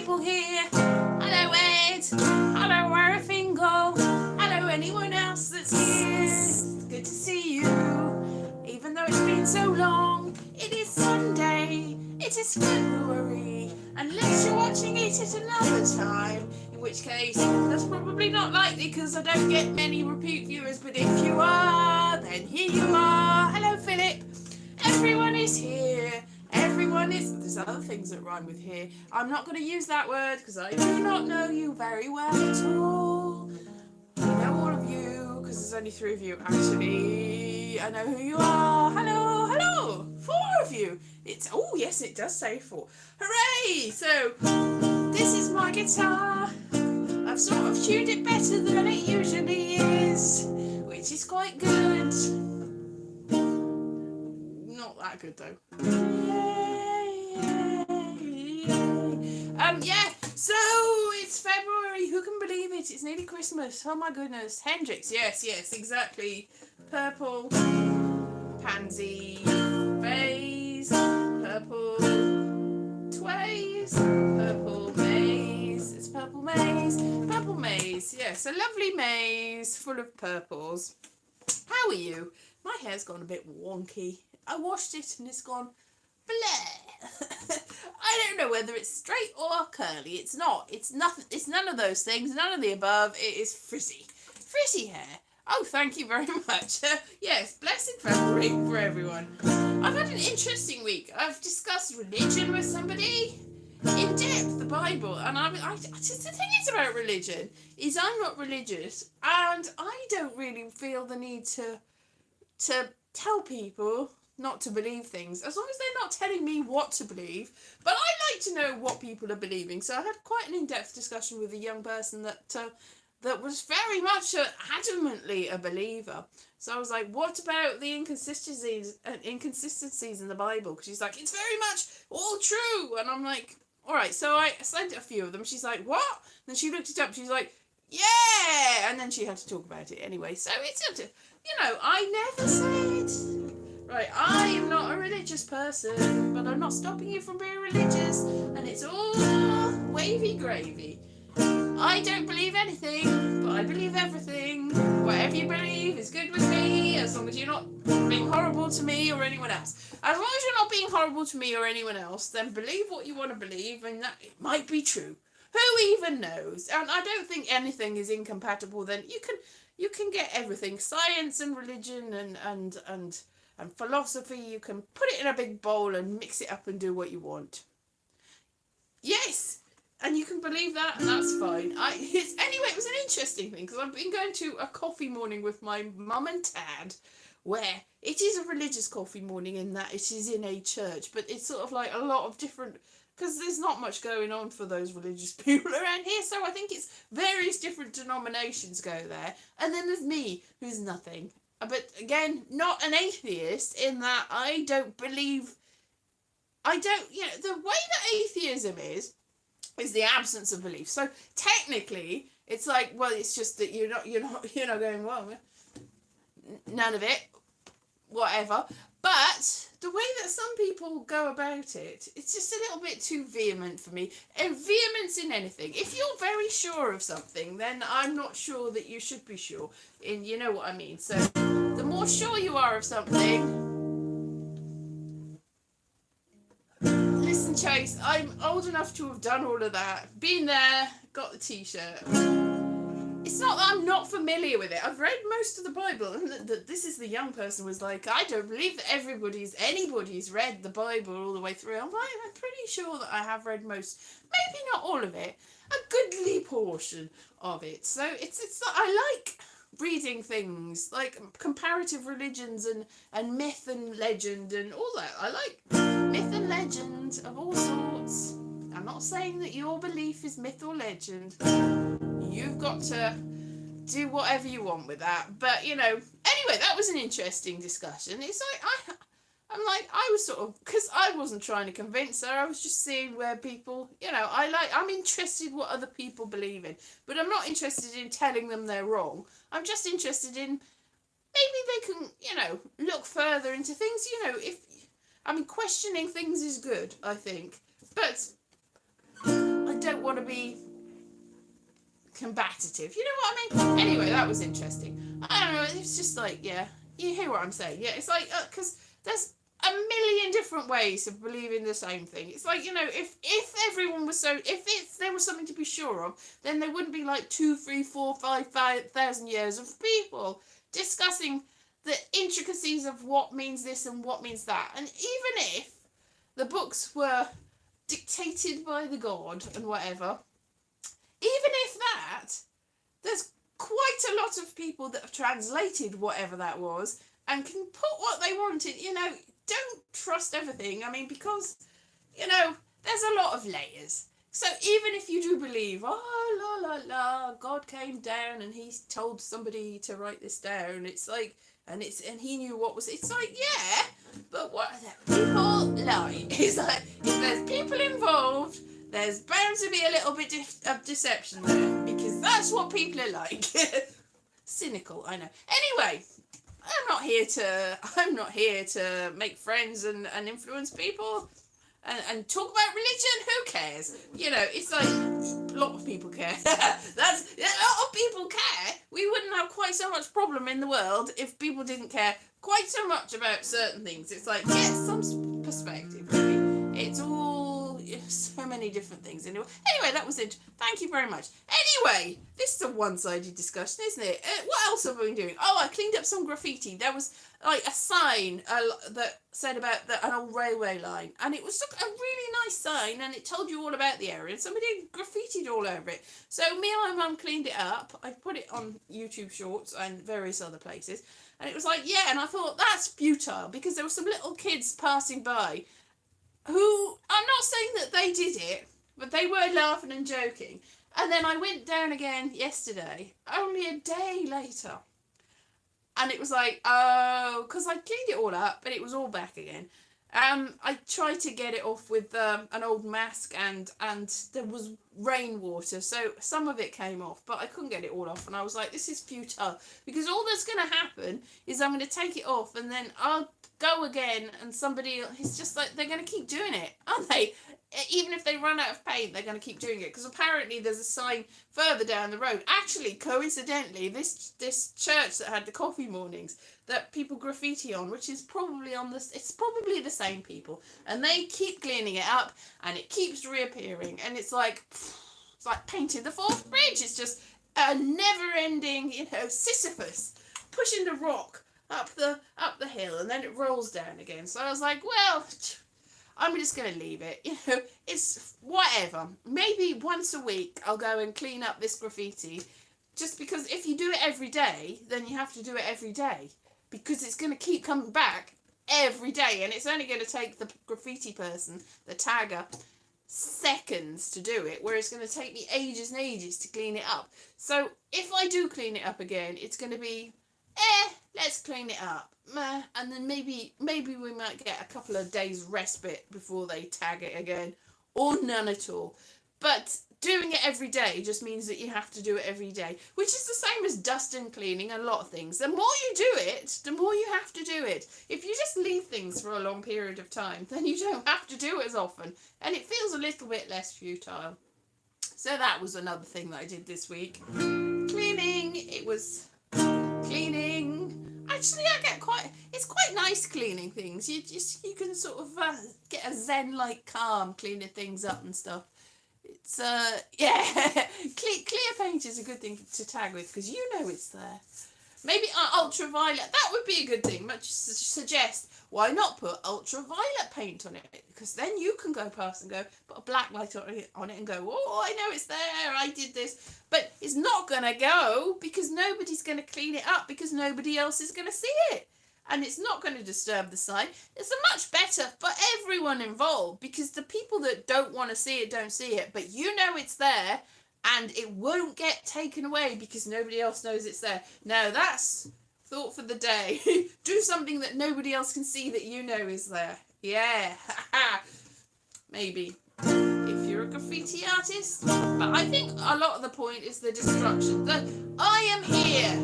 people here. Hello, Ed. Hello, Arafingo. Hello, anyone else that's here. It's good to see you. Even though it's been so long, it is Sunday. It is February. Unless you're watching it at another time, in which case that's probably not likely because I don't get many repeat viewers. But if you are, then here you are. Hello, Philip. Everyone is here. Everyone is. There's other things that rhyme with here. I'm not going to use that word because I do not know you very well at all. I know all of you because there's only 3 of you. Actually, I know who you are. Hello, hello. 4 of you. It's. Oh, yes, it does say 4. Hooray! So, this is my guitar. I've sort of tuned it better than it usually is, which is quite good. Not that good though. Yeah, so it's February. Who can believe it? It's nearly Christmas. Oh my goodness. Hendrix, yes, exactly. Purple, pansy, vase, purple, tways, purple maze. It's purple maze. Yes, a lovely maze full of purples. How are you? My hair's gone a bit wonky. I washed it and it's gone bleh. I don't know whether it's straight or curly. It's not. It's nothing. It's none of those things. None of the above. It is frizzy. Frizzy hair. Oh, thank you very much. Yes, blessed February for everyone. I've had an interesting week. I've discussed religion with somebody in depth, the Bible, and I just the thing is about religion is I'm not religious, and I don't really feel the need to tell people not to believe things, as long as they're not telling me what to believe. But I like to know what people are believing. So I had quite an in-depth discussion with a young person that was very much adamantly a believer. So I was like, what about the inconsistencies in the Bible? Because she's like, it's very much all true. And I'm like, all right. So I sent a few of them. She's like, what? And then she looked it up. She's like, yeah. And then she had to talk about it anyway. So it's, I never said... Right, I am not a religious person, but I'm not stopping you from being religious, and it's all wavy gravy. I don't believe anything, but I believe everything. Whatever you believe is good with me, as long as you're not being horrible to me or anyone else. As long as you're not being horrible to me or anyone else, then believe what you want to believe, and that it might be true. Who even knows? And I don't think anything is incompatible. Then you can get everything, science and religion and philosophy. You can put it in a big bowl and mix it up and do what you want. Yes, and you can believe that, and that's fine. Anyway, it was an interesting thing, because I've been going to a coffee morning with my mum and dad, where it is a religious coffee morning in that it is in a church, but it's sort of like a lot of different... Because there's not much going on for those religious people around here, so I think it's various different denominations go there. And then there's me, who's nothing. But again, not an atheist in that I don't believe... the way that atheism is the absence of belief. So technically, it's like, well, it's just that you're not going, well, none of it, whatever. But the way that some people go about it, it's just a little bit too vehement for me. And vehemence in anything. If you're very sure of something, then I'm not sure that you should be sure. And you know what I mean. So the more sure you are of something... Listen, Chase, I'm old enough to have done all of that. Been there, got the t-shirt. It's not that I'm not familiar with it. I've read most of the Bible, and this is the young person was like, I don't believe that anybody's read the Bible all the way through. I'm like, I'm pretty sure that I have read most, maybe not all of it, a goodly portion of it. So it's I like reading things like comparative religions and myth and legend and all that. I like myth and legend of all sorts. I'm not saying that your belief is myth or legend. You've got to do whatever you want with that. But, anyway, that was an interesting discussion. It's like, I was sort of, because I wasn't trying to convince her, I was just seeing where people, I'm interested what other people believe in. But I'm not interested in telling them they're wrong. I'm just interested in, maybe they can, look further into things, questioning things is good, I think. But I don't want to be combative. You know what I mean? Anyway, that was interesting. I don't know. It's just like, yeah, you hear what I'm saying? Yeah, it's like, because there's a million different ways of believing the same thing. It's like, if everyone was if there was something to be sure of, then there wouldn't be like 2, 3, 4, 5,000 years of people discussing the intricacies of what means this and what means that. And even if the books were dictated by the god and whatever, even if that, there's quite a lot of people that have translated whatever that was and can put what they wanted. Don't trust everything. I mean, because, there's a lot of layers. So even if you do believe, oh, la, la, la, God came down and he told somebody to write this down, it's like, and he knew what was, it's like, yeah, but what, people lie. It's like, if there's people involved, there's bound to be a little bit of deception there, because that's what people are like. Cynical, I know. Anyway, I'm not here to make friends and influence people and talk about religion. Who cares? It's like, a lot of people care. A lot of people care. We wouldn't have quite so much problem in the world if people didn't care quite so much about certain things. It's like, get some perspective, really. It's all so many different things. Anyway, that was it. Thank you very much. Anyway, this is a one-sided discussion, isn't it? What else have we been doing? Oh, I cleaned up some graffiti. There was like a sign that said about an old railway line, and it was a really nice sign, and it told you all about the area, and somebody graffitied all over it. So me and my mum cleaned it up. I put it on YouTube Shorts and various other places, and it was like, yeah, and I thought, that's futile, because there were some little kids passing by who, I'm not saying that they did it, but they were laughing and joking. And then I went down again yesterday, only a day later. And it was like, oh, because I cleaned it all up, but it was all back again. I tried to get it off with an old mask, and there was rainwater, so some of it came off, but I couldn't get it all off. And I was like, this is futile, because all that's going to happen is I'm going to take it off, and then I'll go again, and somebody, it's just like, they're going to keep doing it, aren't they? Even if they run out of paint, they're going to keep doing it, because apparently there's a sign further down the road. Actually, coincidentally, this church that had the coffee mornings that people graffiti on, which is probably it's probably the same people, and they keep cleaning it up, and it keeps reappearing, and it's like painting the Forth Bridge. It's just a never-ending, Sisyphus pushing the rock up the hill, and then it rolls down again. So I was like, well, I'm just going to leave it. It's whatever. Maybe once a week I'll go and clean up this graffiti, just because if you do it every day, then you have to do it every day, because it's going to keep coming back every day, and it's only going to take the graffiti person, the tagger, seconds to do it, where it's going to take me ages and ages to clean it up. So if I do clean it up again, it's going to be, let's clean it up. And then maybe we might get a couple of days respite before they tag it again, or none at all. But doing it every day just means that you have to do it every day, which is the same as dust and cleaning and a lot of things. The more you do it, the more you have to do it. If you just leave things for a long period of time, then you don't have to do it as often, and it feels a little bit less futile. So that was another thing that I did this week. Cleaning. It was cleaning. Actually, it's quite nice cleaning things. You can sort of get a zen-like calm cleaning things up and stuff. It's clear paint is a good thing to tag with, because it's there. Maybe ultraviolet, that would be a good thing. Much suggest, why not put ultraviolet paint on it? Because then you can go past and go, put a black light on it and go, oh, I know it's there, I did this. But it's not going to go, because nobody's going to clean it up, because nobody else is going to see it. And it's not going to disturb the sign. It's much better for everyone involved, because the people that don't want to see it don't see it, but it's there, and it won't get taken away because nobody else knows it's there. Now that's thought for the day. Do something that nobody else can see that is there. Yeah, maybe. If you're a graffiti artist. But I think a lot of the point is the destruction. I am here.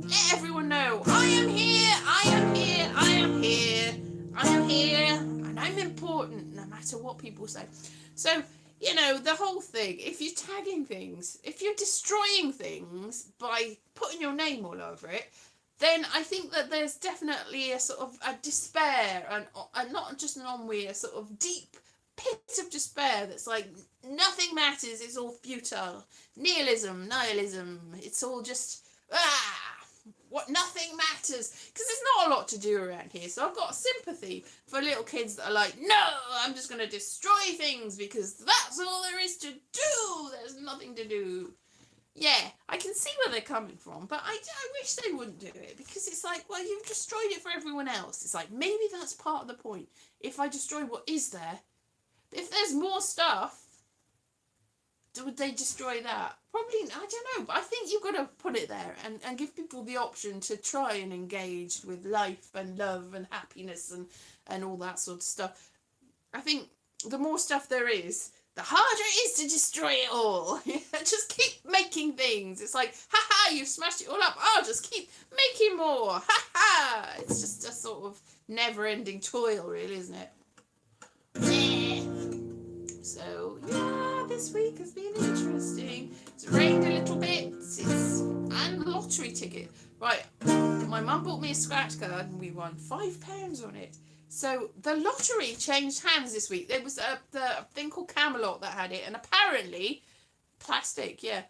Let everyone know. I am here. I am here. I am here. I am here. And I'm important, no matter what people say. So you know, the whole thing, if you're tagging things, if you're destroying things by putting your name all over it, then I think that there's definitely a sort of a despair and not just an ennui, a sort of deep pit of despair that's like nothing matters, it's all futile. Nihilism, it's all just what nothing matters, because there's not a lot to do around here. So I've got sympathy for little kids that are like, no, I'm just going to destroy things because that's all there is to do. There's nothing to do. Yeah, I can see where they're coming from, but I wish they wouldn't do it, because it's like, well, you've destroyed it for everyone else. It's like, maybe that's part of the point. If I destroy what is there, if there's more stuff, would they destroy that? Probably, I don't know, but I think you've got to put it there and give people the option to try and engage with life and love and happiness and all that sort of stuff. I think the more stuff there is, the harder it is to destroy it all. Just keep making things. It's like, haha, you've smashed it all up. Oh, just keep making more. Haha. It's just a sort of never-ending toil, really, isn't it? So, yeah, this week has been interesting. It's rained a little bit. And the lottery ticket. Right, my mum bought me a scratch card and we won £5 on it. So the lottery changed hands this week. There was a thing called Camelot that had it, and apparently, plastic, yeah.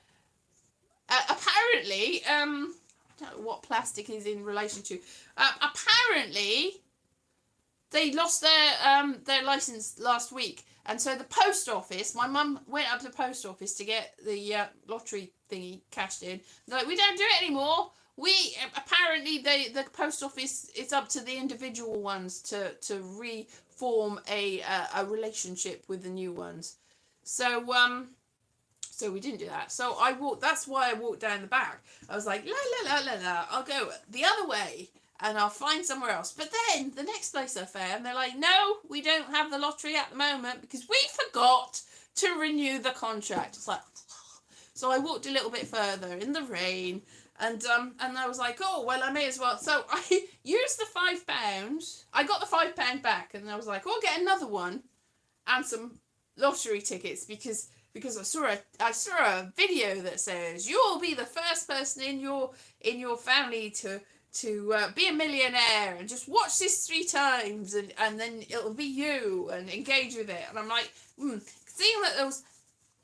Apparently, I don't know what plastic is in relation to. Apparently, they lost their license last week, and so the post office. My mum went up to the post office to get the lottery thingy cashed in. They're like, we don't do it anymore. Apparently the post office, it's up to the individual ones to reform a relationship with the new ones. So we didn't do that. So that's why I walked down the back. I was like, la, I'll go the other way and I'll find somewhere else. But then the next place I found, they're like, no, we don't have the lottery at the moment because we forgot to renew the contract. It's like, so I walked a little bit further in the rain. And I was like, oh, well, I may as well. So I used the £5. I got the £5 back, and I was like, oh, I'll get another one and some lottery tickets because I saw a video that says you'll be the first person in your family to be a millionaire, and just watch this 3 times and then it'll be you, and engage with it. And I'm like, seeing that there was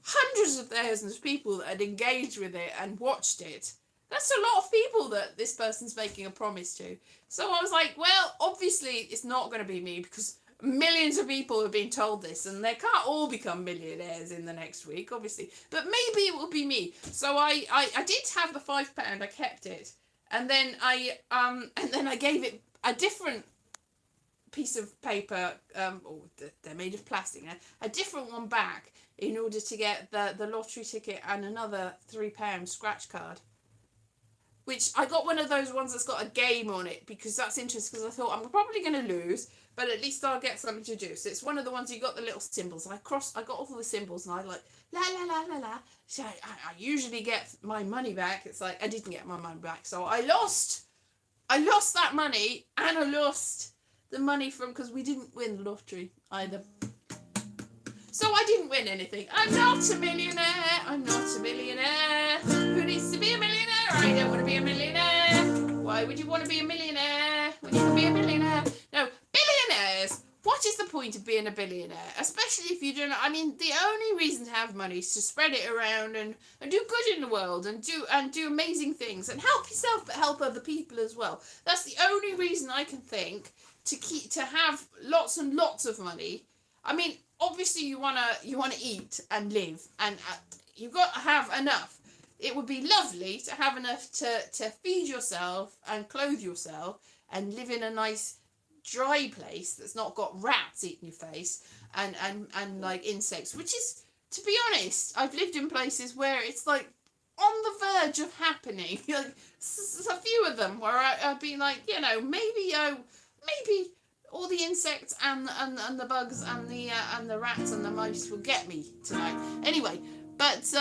hundreds of thousands of people that had engaged with it and watched it. That's a lot of people that this person's making a promise to. So I was like, well, obviously it's not going to be me, because millions of people have been told this, and they can't all become millionaires in the next week, obviously. But maybe it will be me. So I did have the £5. I kept it, and then I gave it a different piece of paper. They're made of plastic now. A different one back in order to get the lottery ticket and another £3 scratch card. Which I got one of those ones that's got a game on it, because that's interesting, because I thought I'm probably going to lose, but at least I'll get something to do. So it's one of the ones you got the little symbols. I got all the symbols, and I like la la la la la. So I usually get my money back. It's like I didn't get my money back, so I lost that money, and I lost the money because we didn't win the lottery either. So I didn't win anything. I'm not a millionaire. Who needs to be a millionaire? I don't want to be a millionaire. Why would you want to be a millionaire when you can be a millionaire? No, billionaires. What is the point of being a billionaire? Especially if you don't. I mean, the only reason to have money is to spread it around and do good in the world and do amazing things and help yourself, but help other people as well. That's the only reason I can think to have lots and lots of money. I mean, obviously you wanna eat and live, and you've got to have enough. It would be lovely to have enough to feed yourself and clothe yourself and live in a nice dry place that's not got rats eating your face and like insects, which is, to be honest, I've lived in places where it's like on the verge of happening. Like, there's a few of them where I've been like, maybe all the insects and the bugs and the rats and the mice will get me tonight. Anyway, but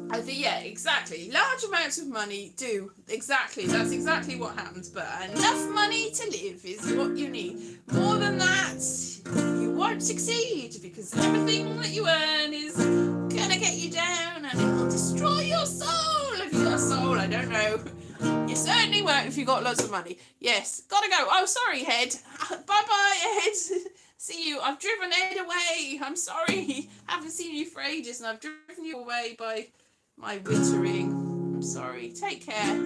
I think, yeah, exactly. Large amounts of money do exactly. That's exactly what happens. But enough money to live is what you need. More than that, you won't succeed. great, because everything that you earn is gonna get you down and it will destroy your soul. If you got a soul, I don't know. You certainly won't if you got lots of money. Yes, gotta go. Oh, sorry, Ed. Bye-bye, Ed. See you. I've driven Ed away. I'm sorry. Haven't seen you for ages and I've driven you away by my wittering. I'm sorry. Take care.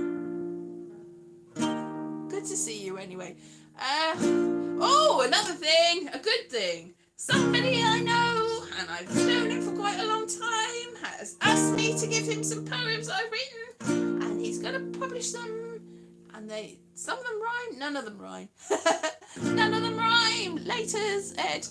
Good to see you anyway. Oh, another thing. A good thing. Somebody I know, and I've known him for quite a long time, has asked me to give him some poems I've written, and he's going to publish them. And some of them rhyme, none of them rhyme. None of them rhyme. Laters, Ed.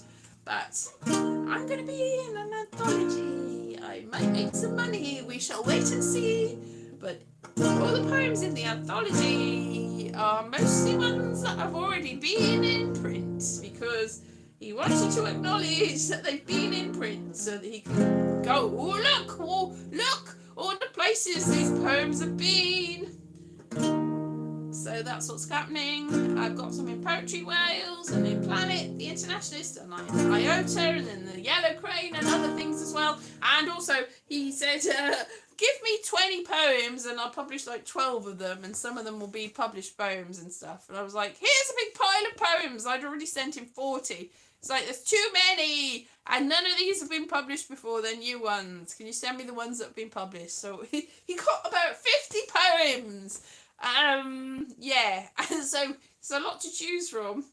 But I'm going to be in an anthology. I might make some money. We shall wait and see. But all the poems in the anthology are mostly ones that have already been in print, because he wanted to acknowledge that they've been in print so that he can go, oh look, all the places these poems have been. So that's what's happening. I've got some in Poetry Wales and in Planet, The Internationalist, and in Iota, and in the Yellow Crane and other things as well. And also he said, give me 20 poems and I'll publish like 12 of them, and some of them will be published poems and stuff. And I was like, here's a big pile of poems. I'd already sent him 40. It's like, there's too many, and none of these have been published before. They're new ones. Can you send me the ones that have been published? So he got about 50 poems. Yeah, and so it's a lot to choose from.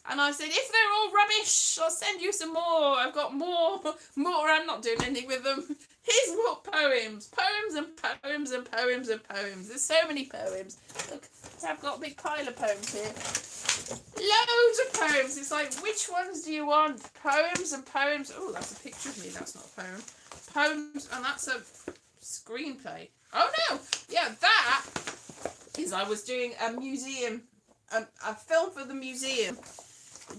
And I said, if they're all rubbish, I'll send you some more. I've got more. I'm not doing anything with them. Here's more poems. Poems and poems and poems and poems. There's so many poems. Look, I've got a big pile of poems here. Loads of poems. It's like, which ones do you want? Poems and poems. Oh, that's a picture of me. That's not a poem. Poems, and that's a screenplay. Oh, no. Yeah, that is, I was doing a museum, a film for the museum.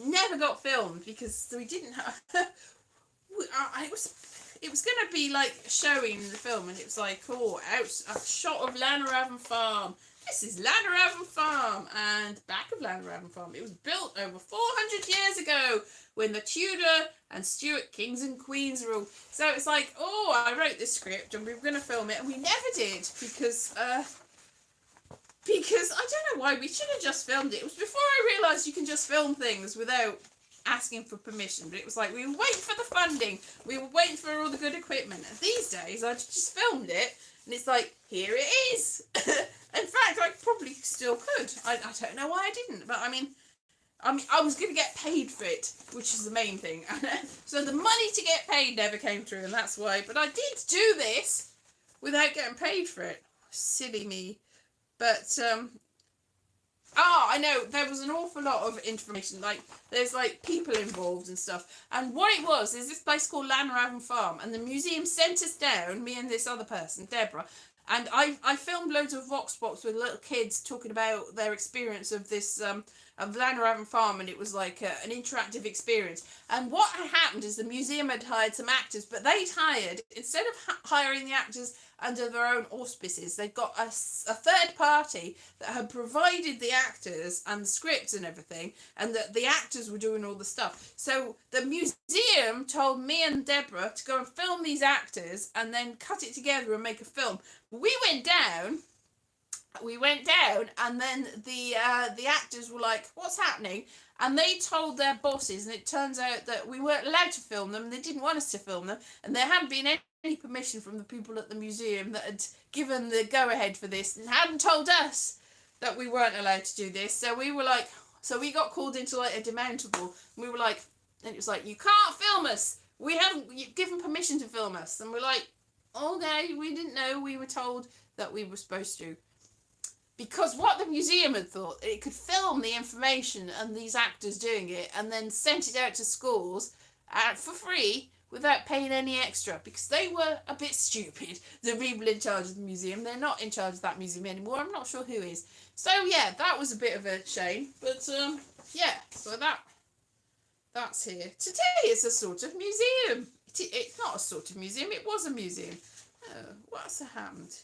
Never got filmed because we didn't have. It was going to be like showing the film, and it was like, a shot of Llaneravan Farm. This is Llaneravan Farm, and back of Llaneravan Farm. It was built over 400 years ago when the Tudor and Stuart kings and queens ruled. So it's like, I wrote this script and we were going to film it, and we never did because I don't know why. We should have just filmed it. It was before I realised you can just film things without asking for permission. But it was like, we were waiting for the funding. We were waiting for all the good equipment. And these days, I just filmed it. And it's like, here it is. In fact, I probably still could. I don't know why I didn't. But I mean, I was going to get paid for it, which is the main thing. So the money to get paid never came through. And that's why. But I did do this without getting paid for it. Silly me. But, I know, there was an awful lot of information, like, there's, like, people involved and stuff, and what it was is this place called Llaneravan Farm, and the museum sent us down, me and this other person, Deborah, and I filmed loads of vox pops with little kids talking about their experience of this, of Llaneravan Farm, and it was like an interactive experience. And what had happened is the museum had hired some actors, but they'd hired, instead of hiring the actors under their own auspices, they'd got a third party that had provided the actors and the scripts and everything, and that the actors were doing all the stuff. So the museum told me and Deborah to go and film these actors and then cut it together and make a film. We went down, and then the actors were like, what's happening? And they told their bosses, and it turns out that we weren't allowed to film them, and they didn't want us to film them, and there hadn't been any permission from the people at the museum that had given the go-ahead for this, and hadn't told us that we weren't allowed to do this. So we were like, we got called into like a demountable, and we were like, and it was like, you can't film us, we haven't given permission to film us. And we're like, okay, we didn't know, we were told that we were supposed to. Because what the museum had thought, it could film the information and these actors doing it, and then sent it out to schools for free without paying any extra, because they were a bit stupid, the people in charge of the museum. They're not in charge of that museum anymore. I'm not sure who is. So yeah, that was a bit of a shame. But yeah, so that's here. Today is a sort of museum. It's not a sort of museum, it was a museum. Oh, what's happened?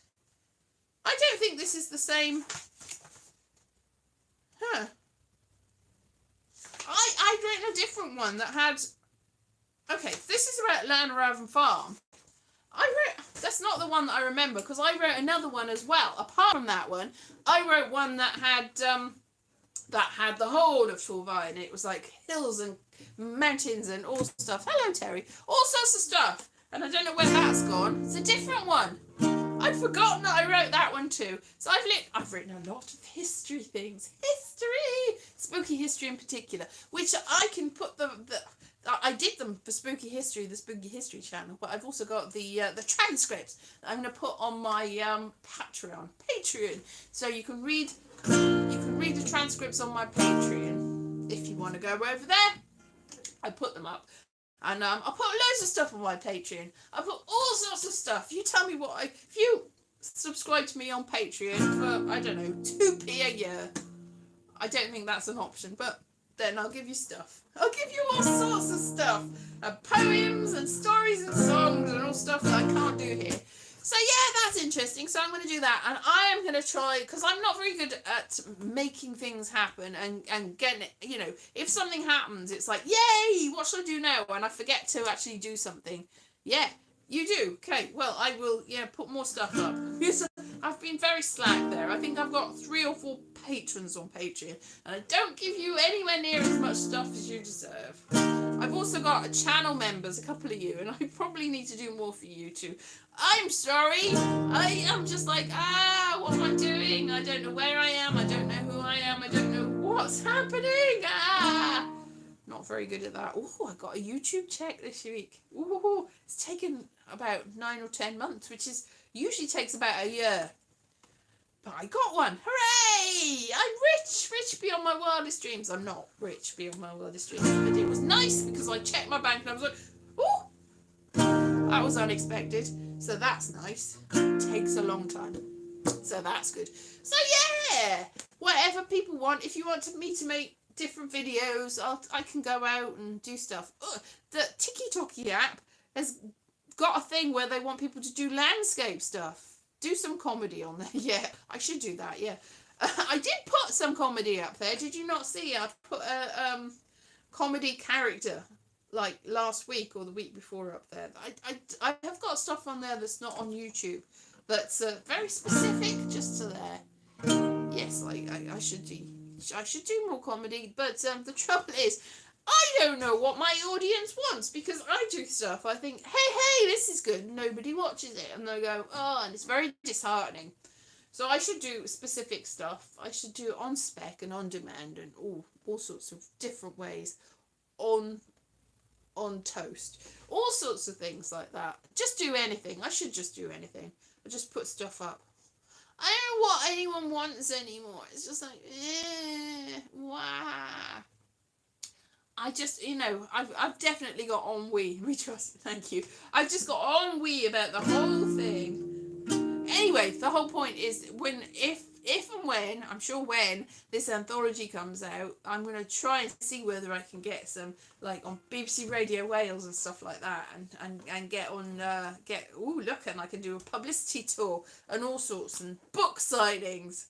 I don't think this is the same. I'd written a different one that had Okay, this is about Llanrhaven Farm. That's not the one that I remember, because I wrote another one as well. Apart from that one, I wrote one that had the whole of Torvai, and it was like hills and mountains and all stuff. Hello, Terry. All sorts of stuff. And I don't know where that's gone. It's a different one. I'd forgotten that I wrote that one too. So I've written a lot of history things. History! Spooky history in particular. Which I can put I did them for Spooky History, the Spooky History channel, but I've also got the transcripts that I'm going to put on my Patreon. So you can read the transcripts on my Patreon if you want to go over there. I put them up. And I'll put loads of stuff on my Patreon. I put all sorts of stuff. You tell me if you subscribe to me on Patreon for, I don't know, 2p a year. I don't think that's an option, but then I'll give you stuff. I'll give you all sorts of stuff. Poems and stories and songs and all stuff that I can't do here. So yeah, that's interesting. So I'm going to do that, and I am going to try, because I'm not very good at making things happen and getting it, if something happens, it's like, yay, what should I do now? And I forget to actually do something. Yeah, you do. Okay, well, I will, put more stuff up. I've been very slack there. I think I've got 3 or 4 patrons on Patreon, and I don't give you anywhere near as much stuff as you deserve. I've also got channel members, a couple of you, and I probably need to do more for you too. I'm sorry. I am just like, what am I doing? I don't know where I am. I don't know who I am. I don't know what's happening. Not very good at that. Oh, I got a YouTube check this week. Ooh, it's taken about 9 or 10 months, which usually takes about a year. But I got one. Hooray! I'm rich beyond my wildest dreams. I'm not rich beyond my wildest dreams, but it was nice because I checked my bank and I was like, oh, that was unexpected. So that's nice. It takes a long time. So that's good. So yeah, whatever people want. If you want me to make different videos, I can go out and do stuff. The Tiki Toki app has got a thing where they want people to do landscape stuff. Do some comedy on there. Yeah, I should do that. Yeah, I did put some comedy up there. Did you not see? I put a comedy character like last week or the week before up there. I have got stuff on there that's not on YouTube. That's very specific, just to there. Yes, I should do more comedy. But the trouble is, I don't know what my audience wants, because I do stuff. I think, hey, this is good. Nobody watches it. And they go, and it's very disheartening. So I should do specific stuff. I should do it on spec and on demand and all sorts of different ways on toast. All sorts of things like that. Just do anything. I should just do anything. I just put stuff up. I don't know what anyone wants anymore. It's just like, wow. I just, I've definitely got ennui. Thank you. I've just got ennui about the whole thing. Anyway, the whole point is if and when, I'm sure when this anthology comes out, I'm going to try and see whether I can get some, like on BBC Radio Wales and stuff like that, and get on, look, and I can do a publicity tour and all sorts, and book signings.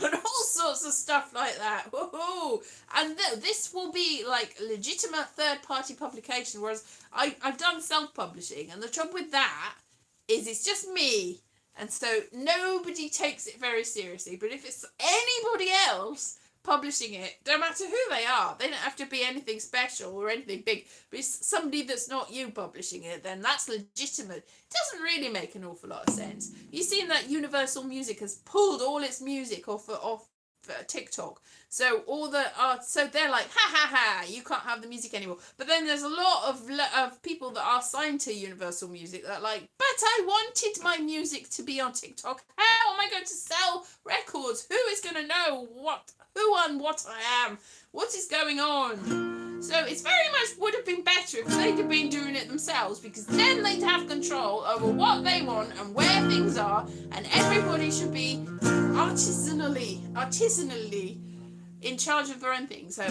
And all sorts of stuff like that. Woohoo! And this will be like legitimate third-party publication, whereas I've done self-publishing, and the trouble with that is it's just me, and so nobody takes it very seriously. But if it's anybody else publishing it, no matter who they are, they don't have to be anything special or anything big, but it's somebody that's not you publishing it, then that's legitimate. It doesn't really make an awful lot of sense. You've seen that Universal Music has pulled all its music off TikTok, so so they're like, ha, you can't have the music anymore. But then there's a lot of people that are signed to Universal Music that are like, but I wanted my music to be on TikTok. How am I going to sell records? Who is going to know who and what I am? What is going on? So it's very much would have been better if they'd have been doing it themselves, because then they'd have control over what they want and where things are, and everybody should be artisanally in charge of their own thing. So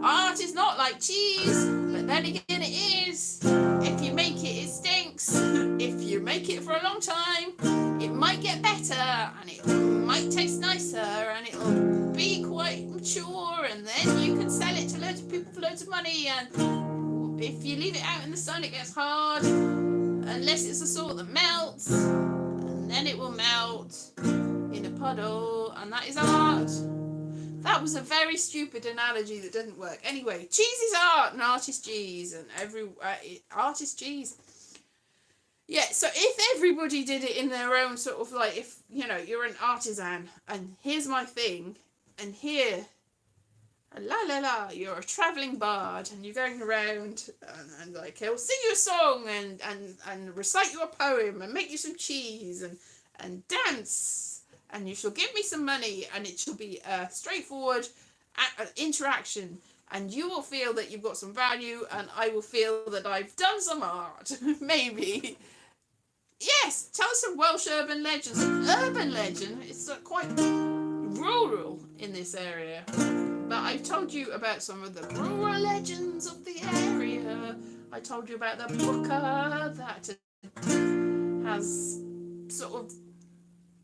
art is not like cheese, but then again it is. If you make it, it stinks. If you make it for a long time, it might get better, and it might taste nicer, and it'll be quite mature, and then you can sell it to loads of people for loads of money, and if you leave it out in the sun, it gets hard, unless it's the sort that melts, and then it will melt in a puddle, and that is art. That was a very stupid analogy that didn't work. Anyway, cheese is art, and art is cheese, and art is cheese. Yeah, so if everybody did it in their own sort of like, if, you know, you're an artisan, and here's my thing, and here, la la la, you're a travelling bard, and you're going around, and like, he'll sing you a song, and recite you a poem, and make you some cheese, and dance, and you shall give me some money, and it shall be a straightforward interaction, and you will feel that you've got some value, and I will feel that I've done some art, maybe. Yes, tell us some Welsh urban legends. An urban legend, it's quite rural in this area. But I've told you about some of the rural legends of the area. I told you about the booker that has sort of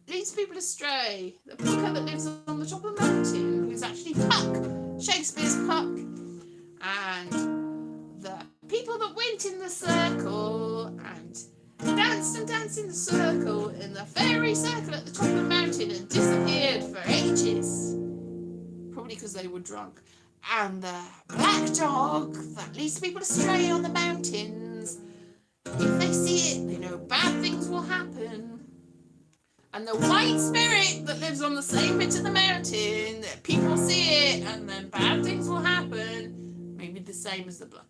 leads people astray. The booker that lives on the top of the mountain, who's actually Puck, Shakespeare's Puck. And the people that went in the circle and danced in the circle, in the fairy circle at the top of the mountain, and disappeared for ages. Probably because they were drunk. And the black dog that leads people astray on the mountains, if they see it, they know bad things will happen. And the white spirit that lives on the same bit of the mountain, that people see it, and then bad things will happen. Maybe the same as the black.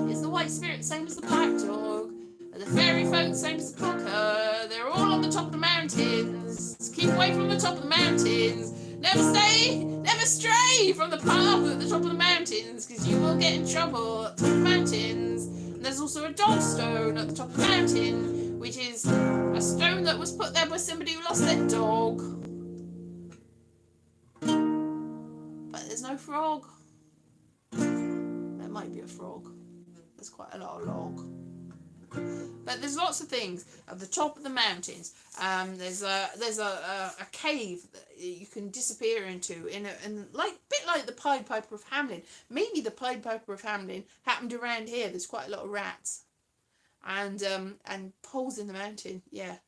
Is the white spirit the same as the black dog? Are the fairy folk the same as the booker? They're all on the top of the mountains. Keep away from the top of the mountains. Never stray from the path at the top of the mountains, because you will get in trouble at the top of the mountains. And there's also a dog stone at the top of the mountain, which is a stone that was put there by somebody who lost their dog. But there's no frog. There might be a frog. There's quite a lot of log. But there's lots of things at the top of the mountains. There's a cave that you can disappear into in like bit like the Pied Piper of Hamelin. Maybe the Pied Piper of Hamelin happened around here. There's quite a lot of rats and poles in the mountain. Yeah,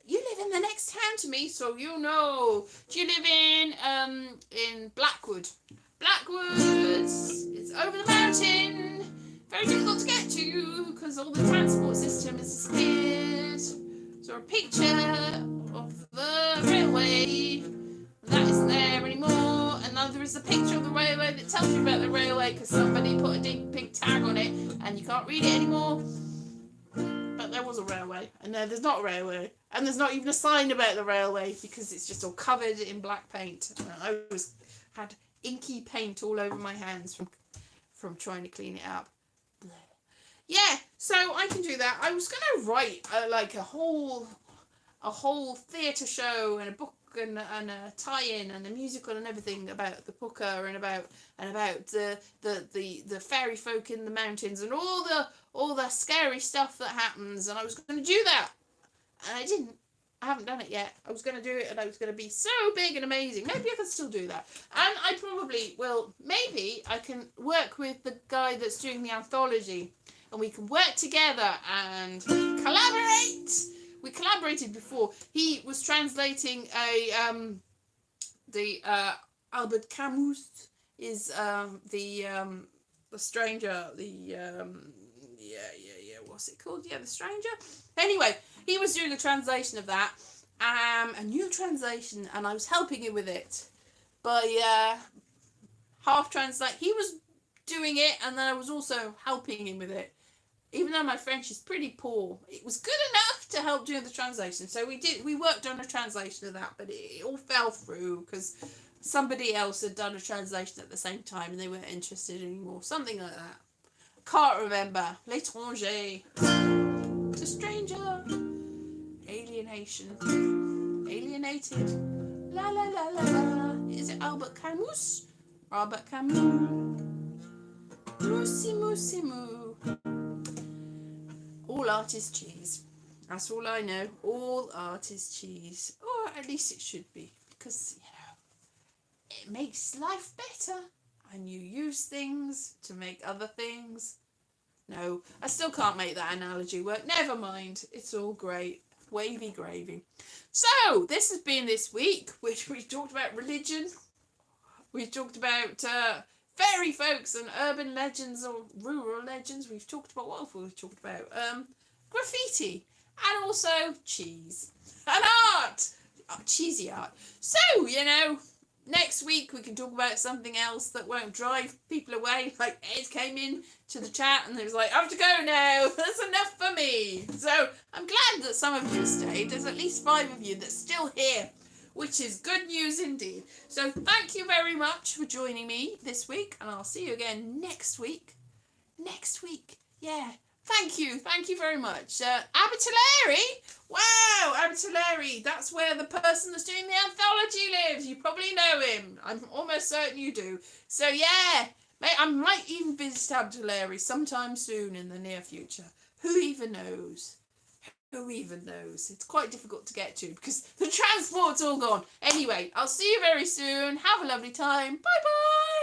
you live in the next town to me, so you know. Do you live in Blackwood? Blackwood. It's over the mountain. Very difficult to get to because all the transport system has disappeared. So a picture of the railway, that isn't there anymore, and neither is the picture of the railway that tells you about the railway, because somebody put a big tag on it and you can't read it anymore. But there was a railway, and there's not a railway, and there's not even a sign about the railway because it's just all covered in black paint. I had inky paint all over my hands from trying to clean it up. Yeah, so I can do that. I was going to write like a whole theatre show and a book and a tie-in and a musical and everything about the booker and about the fairy folk in the mountains and all the scary stuff that happens, and I was going to do that, and I didn't. I haven't done it yet. I was going to do it, and I was going to be so big and amazing. Maybe I can still do that. And I probably will. Maybe I can work with the guy that's doing the anthology, and we can work together and collaborate. We collaborated before. He was translating Albert Camus is the stranger, what's it called? Yeah, the stranger. Anyway, he was doing a translation of that, a new translation, and I was helping him with it. By half translate, he was doing it, and then I was also helping him with it. Even though my French is pretty poor, it was good enough to help do the translation. So we worked on a translation of that, but it all fell through because somebody else had done a translation at the same time and they weren't interested anymore. Something like that. Can't remember. L'étranger. The stranger. Alienation. Alienated. La la la la la. Is it Albert Camus? Albert Camus. Musimu. All art is cheese. That's all I know. All art is cheese. Or at least it should be. Because, it makes life better. And you use things to make other things No, I still can't make that analogy work. Never mind. It's all great. Wavy gravy. So, this has been this week, which we talked about religion. We've talked about fairy folks and urban legends or rural legends. We've talked about, what else we've talked about? Graffiti. And also cheese. And art. Cheesy art. So, next week we can talk about something else that won't drive people away. Like Ed came in to the chat and he was like, I have to go now. That's enough for me. So I'm glad that some of you stayed. There's at least 5 of you that's still here, which is good news indeed. So thank you very much for joining me this week, and I'll see you again next week. Next week. Yeah. Thank you very much. Abertillery? Wow, Abertillery. That's where the person that's doing the anthology lives. You probably know him. I'm almost certain you do. So yeah, mate, I might even visit Abertillery sometime soon in the near future. Who even knows? Who even knows? It's quite difficult to get to because the transport's all gone. Anyway, I'll see you very soon. Have a lovely time. Bye-bye.